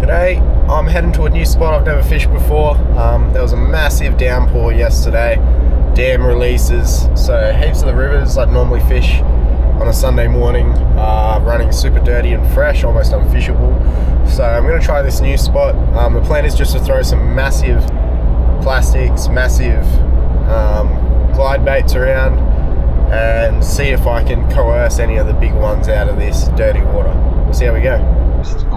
G'day, I'm heading to a new spot I've never fished before. There was a massive downpour yesterday, dam releases, so heaps of the rivers I'd normally fish on a Sunday morning are running super dirty and fresh, almost unfishable. So I'm going to try this new spot. The plan is just to throw some massive plastics, massive glide baits around and see if I can coerce any of the big ones out of this dirty water. We'll see how we go.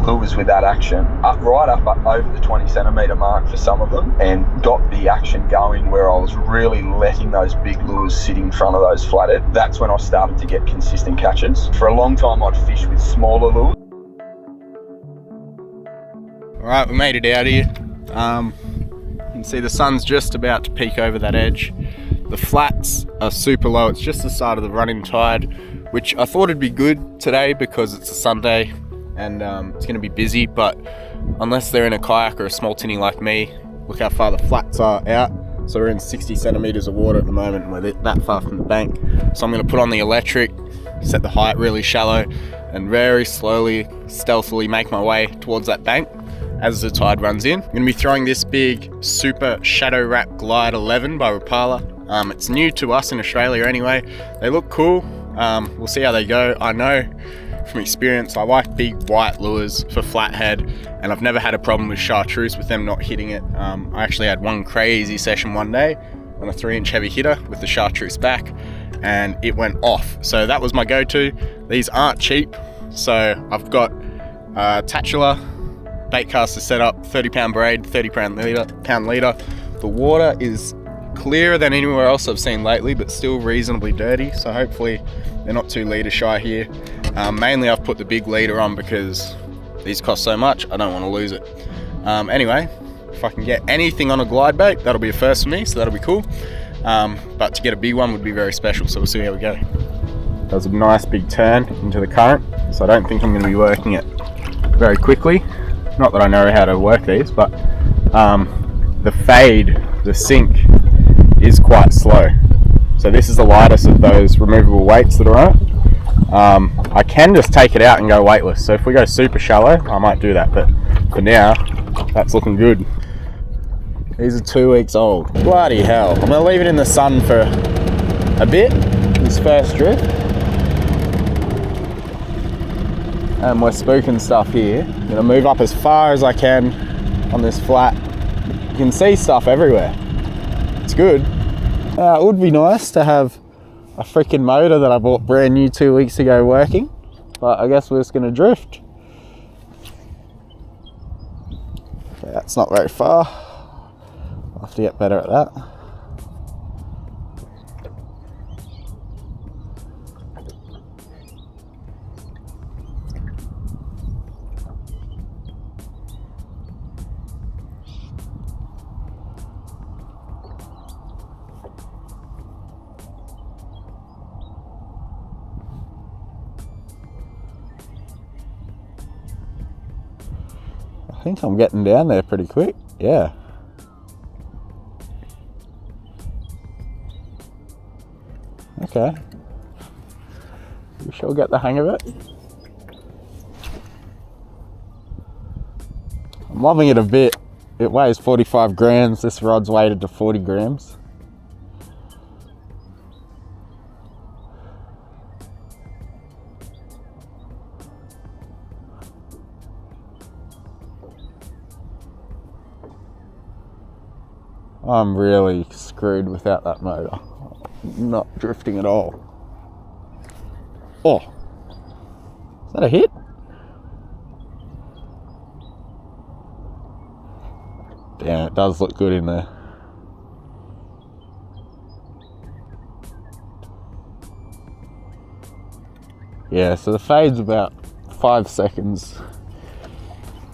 Lures with that action right up over the 20 centimetre mark for some of them, and got the action going where I was really letting those big lures sit in front of those flathead. That's when I started to get consistent catches. For a long time I'd fish with smaller lures. Alright, we made it out here. You can see the sun's just about to peek over that edge. The flats are super low. It's just the start of the running tide, which I thought would be good today because it's a Sunday and it's going to be busy, but unless they're in a kayak or a small tinny like me, look how far the flats are out. So we're in 60 centimeters of water at the moment and we're that far from the bank. So I'm going to put on the electric, set the height really shallow, and very slowly, stealthily make my way towards that bank as the tide runs in. I'm going to be throwing this big Super Shadow Wrap Glide 11 by Rapala. It's new to us in Australia anyway. They look cool. We'll see how they go. I know from experience I like big white lures for flathead, and I've never had a problem with chartreuse with them not hitting it. I actually had one crazy session one day on a 3-inch heavy hitter with the chartreuse back and it went off. So that was my go-to. These aren't cheap, so I've got a Tatula bait caster set up, 30-pound braid, 30-pound leader. The water is clearer than anywhere else I've seen lately, but still reasonably dirty, so hopefully they're not too leader shy here. Mainly I've put the big leader on because these cost so much, I don't want to lose it. Anyway, if I can get anything on a glide bait, that'll be a first for me, so that'll be cool. But to get a big one would be very special, so we'll see how we go. Does a nice big turn into the current, so I don't think I'm going to be working it very quickly. Not that I know how to work these, but the fade, the sink, is quite slow. So this is the lightest of those removable weights that are on it. I can just take it out and go weightless, so if we go super shallow I might do that, but for now that's looking good. These are 2 weeks old. Bloody hell. I'm going to leave it in the sun for a bit, this first drift, and we're spooking stuff here. I'm going to move up as far as I can on this flat. You can see stuff everywhere. It's good. It would be nice to have a freaking motor that I bought brand new 2 weeks ago working, but I guess we're just going to drift. Okay, that's not very far. I'll have to get better at that. I think I'm getting down there pretty quick, yeah. Okay. We shall get the hang of it. I'm loving it a bit. It weighs 45 grams, this rod's weighted to 40 grams. I'm really screwed without that motor. Not drifting at all. Oh, is that a hit? Damn, it does look good in there. Yeah, so the fade's about 5 seconds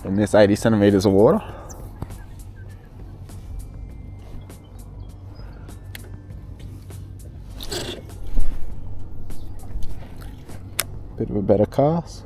in this 80 centimeters of water. Bit of a better cast.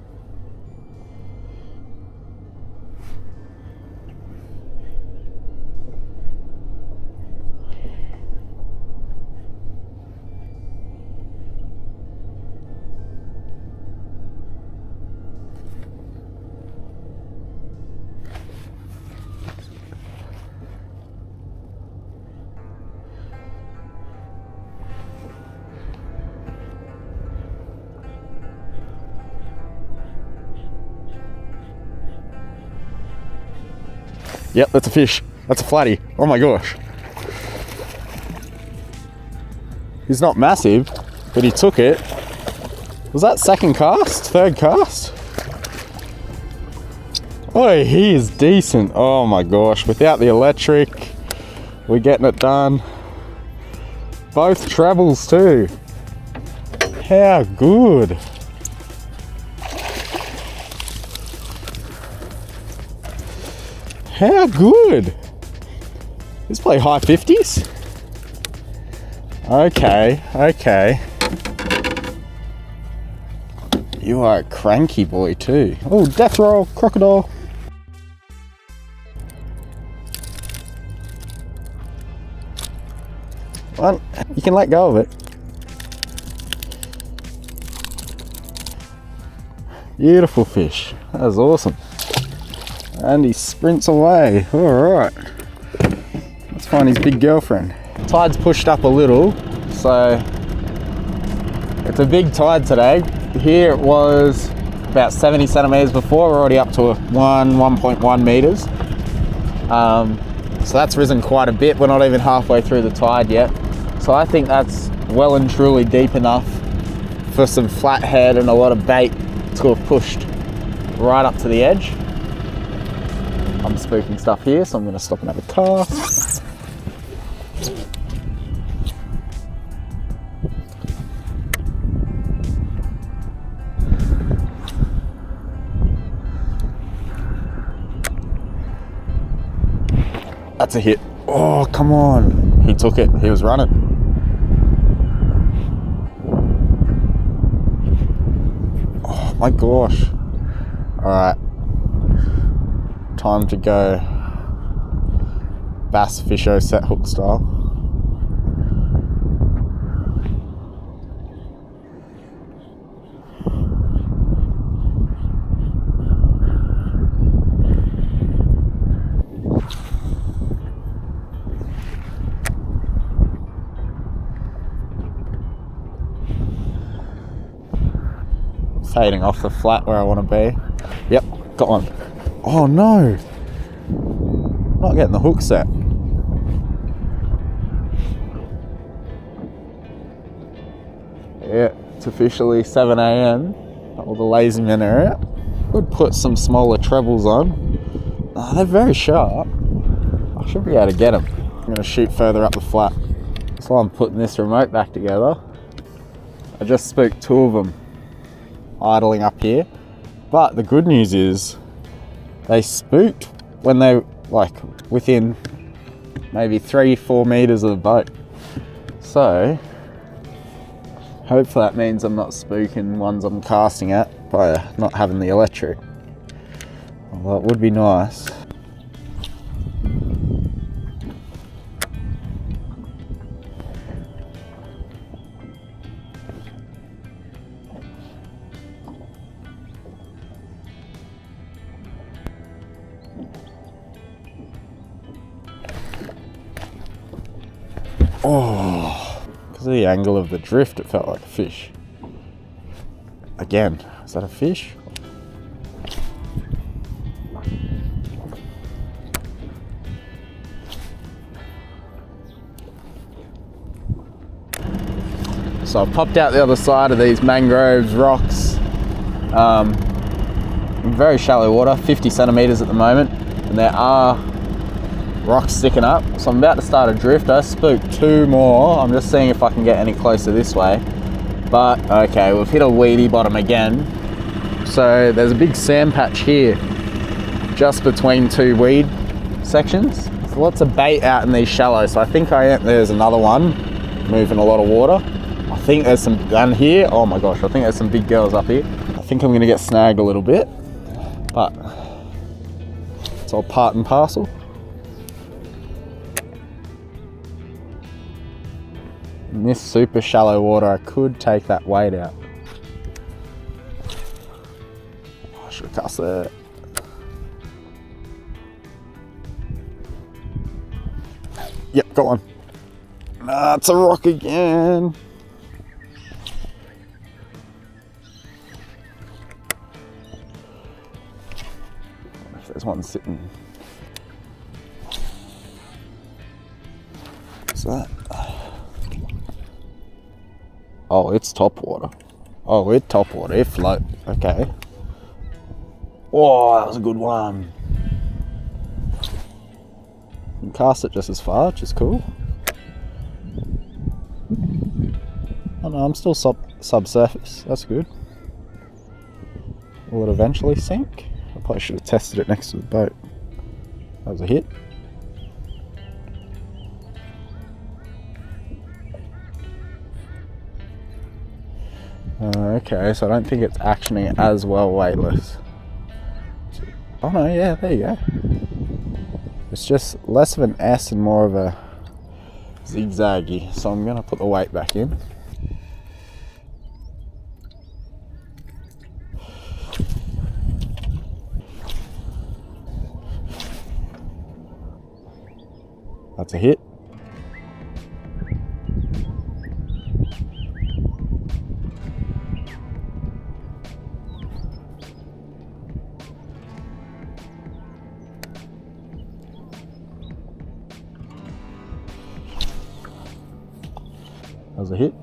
Yep, that's a fish. That's a flatty. Oh my gosh. He's not massive, but he took it. Was that second cast? Third cast? Oh, he is decent. Oh my gosh. Without the electric, we're getting it done. Both trebles too. How good. How good. This play high 50s? Okay, okay. You are a cranky boy too. Oh, death roll, crocodile. Well, you can let go of it. Beautiful fish. That was awesome. And he sprints away. Alright. Let's find his big girlfriend. Tide's pushed up a little, so it's a big tide today. Here it was about 70 centimeters before. We're already up to 1.1 meters. So that's risen quite a bit. We're not even halfway through the tide yet. So I think that's well and truly deep enough for some flathead and a lot of bait to have pushed right up to the edge. I'm spooking stuff here, so I'm going to stop and have a cast. That's a hit. Oh, come on. He took it. He was running. Oh my gosh. All right. Time to go bass fisho set hook style. Fading off the flat where I want to be. Yep, got one. Oh no! Not getting the hook set. Yeah, it's officially 7 AM. All the lazy men are out. Would put some smaller trebles on. Oh, they're very sharp. I should be able to get them. I'm going to shoot further up the flat. That's why I'm putting this remote back together. I just spooked 2 of them idling up here, but the good news is they spooked when they like within maybe 3-4 meters of the boat. So hopefully that means I'm not spooking ones I'm casting at by not having the electric. Well, that would be nice. Oh, because of the angle of the drift, it felt like a fish. Again, is that a fish? So I popped out the other side of these mangroves, rocks, in very shallow water, 50 centimeters at the moment, and there are rocks sticking up. So I'm about to start a drift. I spooked 2 more. I'm just seeing if I can get any closer this way. But okay, we've hit a weedy bottom again. So there's a big sand patch here, just between 2 weed sections. So lots of bait out in these shallows. So I think there's another one moving a lot of water. I think there's some down here. Oh my gosh, I think there's some big girls up here. I think I'm gonna get snagged a little bit, but it's all part and parcel. In this super shallow water, I could take that weight out. I should have cast that. Yep, got one. Nah, it's a rock again. If there's one sitting. Oh, it's top water. Oh, it's top water. It float. Okay. Oh, that was a good one. You can cast it just as far, which is cool. Oh no, I'm still subsurface. That's good. Will it eventually sink? I probably should have tested it next to the boat. That was a hit. Okay, so I don't think it's actioning as well weightless. Oh no, yeah, there you go. It's just less of an S and more of a zigzaggy. So I'm gonna put the weight back in. That's a hit. That was a hit.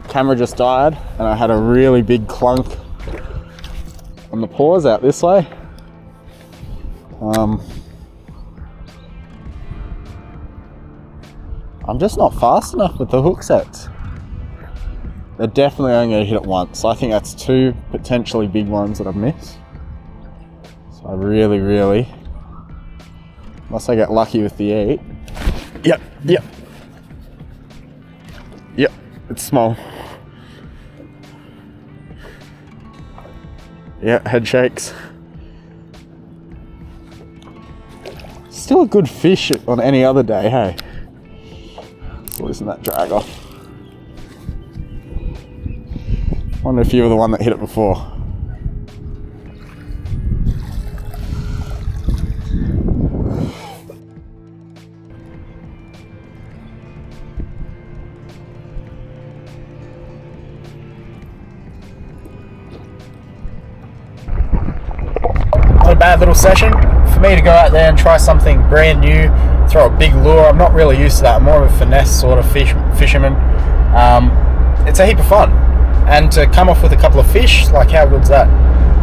Camera just died and I had a really big clunk on the paws out this way. I'm just not fast enough with the hook sets. They're definitely only going to hit it once. I think that's 2 potentially big ones that I've missed. So I really, unless I get lucky with the eat. Yep, it's small. Yeah, head shakes. Still a good fish on any other day, hey? Let's loosen that drag off. Wonder if you were the one that hit it before. Not a bad little session for me to go out there and try something brand new, throw a big lure. I'm not really used to that. I'm more of a finesse sort of fisherman. It's a heap of fun, and to come off with a couple of fish, like how good's that?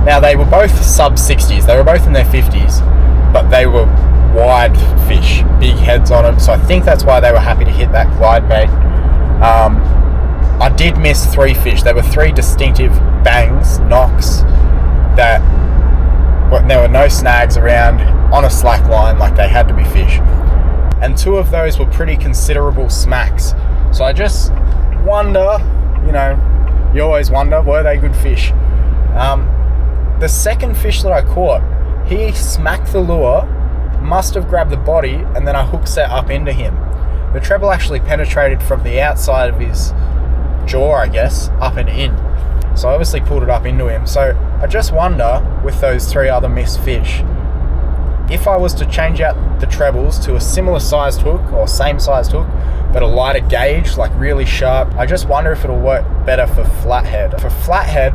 Now they were both sub 60s, they were both in their 50s, but they were wide fish, big heads on them, so I think that's why they were happy to hit that glide bait. I did miss 3 fish. There were 3 distinctive bangs, knocks, that there were no snags around on a slack line, like they had to be fish. And 2 of those were pretty considerable smacks. So I just wonder, you know, you always wonder, were they good fish? The second fish that I caught, he smacked the lure, must have grabbed the body, and then I hook set up into him. The treble actually penetrated from the outside of his jaw, I guess, up and in. So I obviously pulled it up into him. So I just wonder, with those 3 other missed fish, if I was to change out the trebles to a similar sized hook or same sized hook, but a lighter gauge, like really sharp, I just wonder if it'll work better for flathead. For flathead,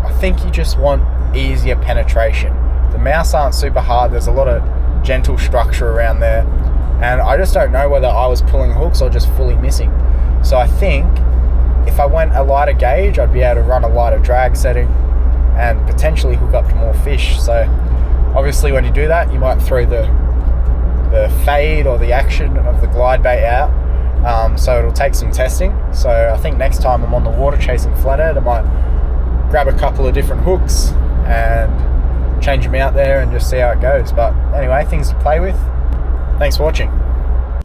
I think you just want easier penetration. The mouths aren't super hard. There's a lot of gentle structure around there. And I just don't know whether I was pulling hooks or just fully missing. So I think if I went a lighter gauge, I'd be able to run a lighter drag setting and potentially hook up to more fish. So obviously when you do that, you might throw the fade or the action of the glide bait out. So it'll take some testing. So I think next time I'm on the water chasing flathead, I might grab a couple of different hooks and change them out there and just see how it goes. But anyway, things to play with. Thanks for watching.